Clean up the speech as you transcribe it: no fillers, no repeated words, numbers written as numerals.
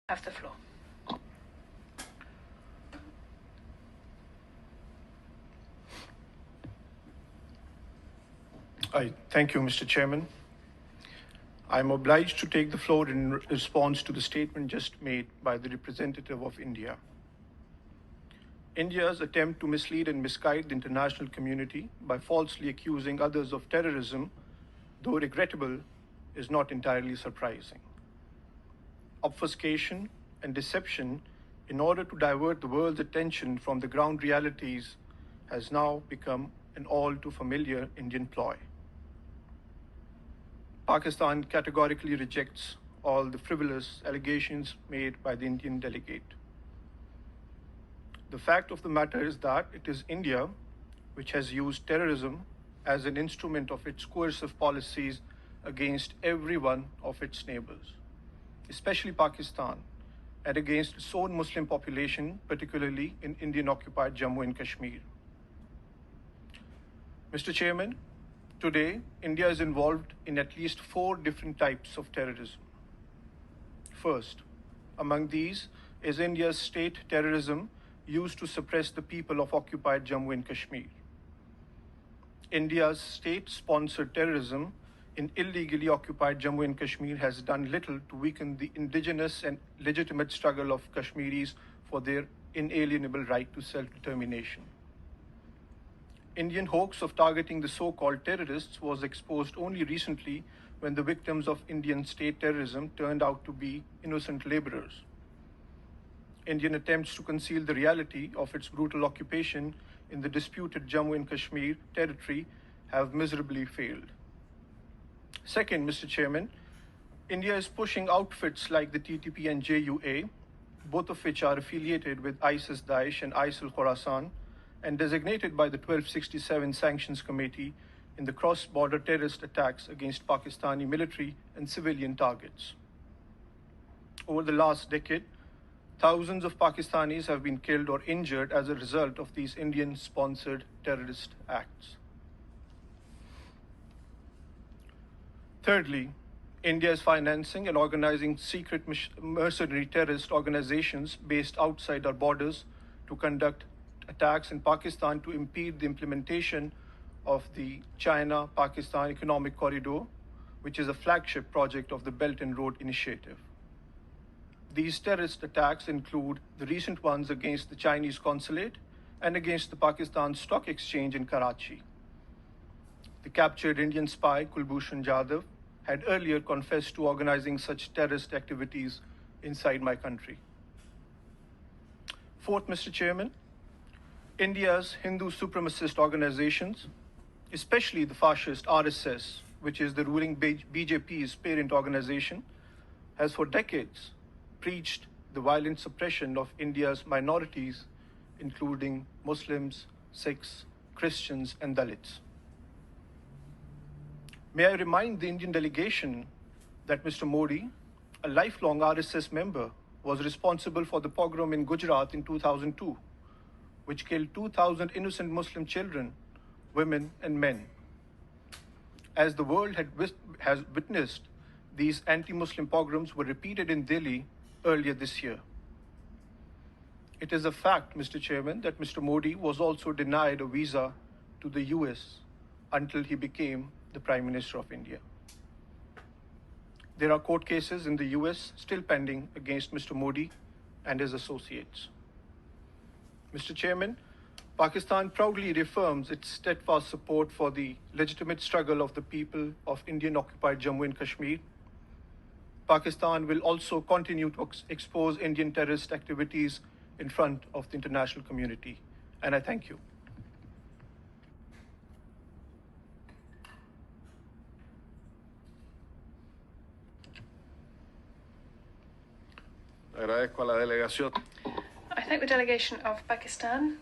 have the floor. Thank you, Mr. Chairman. I'm obliged to take the floor in response to the statement just made by the representative of India. India's attempt to mislead and misguide the international community by falsely accusing others of terrorism, though regrettable, is not entirely surprising. Obfuscation and deception in order to divert the world's attention from the ground realities has now become an all too familiar Indian ploy. Pakistan categorically rejects all the frivolous allegations made by the Indian delegate. The fact of the matter is that it is India which has used terrorism as an instrument of its coercive policies against every one of its neighbors, especially Pakistan, and against its own Muslim population, particularly in Indian-occupied Jammu and Kashmir. Mr. Chairman, today, India is involved in at least 4 different types of terrorism. First, among these is India's state terrorism used to suppress the people of occupied Jammu and Kashmir. India's state-sponsored terrorism in illegally occupied Jammu and Kashmir has done little to weaken the indigenous and legitimate struggle of Kashmiris for their inalienable right to self-determination. Indian hoax of targeting the so-called terrorists was exposed only recently when the victims of Indian state terrorism turned out to be innocent laborers. Indian attempts to conceal the reality of its brutal occupation in the disputed Jammu and Kashmir territory have miserably failed. Second, Mr. Chairman, India is pushing outfits like the TTP and JUA, both of which are affiliated with ISIS-Daesh and ISIL Khorasan, and designated by the 1267 Sanctions Committee in the cross-border terrorist attacks against Pakistani military and civilian targets. Over the last decade, thousands of Pakistanis have been killed or injured as a result of these Indian-sponsored terrorist acts. Thirdly, India is financing and organizing secret mercenary terrorist organizations based outside our borders to conduct attacks in Pakistan to impede the implementation of the China-Pakistan Economic Corridor, which is a flagship project of the Belt and Road Initiative. These terrorist attacks include the recent ones against the Chinese consulate and against the Pakistan Stock Exchange in Karachi. The captured Indian spy Kulbhushan Jadhav had earlier confessed to organizing such terrorist activities inside my country. Fourth, Mr. Chairman, India's Hindu supremacist organizations, especially the fascist RSS, which is the ruling BJP's parent organization, has for decades preached the violent suppression of India's minorities, including Muslims, Sikhs, Christians, and Dalits. May I remind the Indian delegation that Mr. Modi, a lifelong RSS member, was responsible for the pogrom in Gujarat in 2002, which killed 2,000 innocent Muslim children, women, and men. As the world has witnessed, these anti-Muslim pogroms were repeated in Delhi earlier this year. It is a fact, Mr. Chairman, that Mr. Modi was also denied a visa to the US until he became the Prime Minister of India. There are court cases in the US still pending against Mr. Modi and his associates. Mr. Chairman, Pakistan proudly reaffirms its steadfast support for the legitimate struggle of the people of Indian-occupied Jammu and Kashmir. Pakistan will also continue to expose Indian terrorist activities in front of the international community. And I thank you. Agradezco a la delegación. I thank the delegation of Pakistan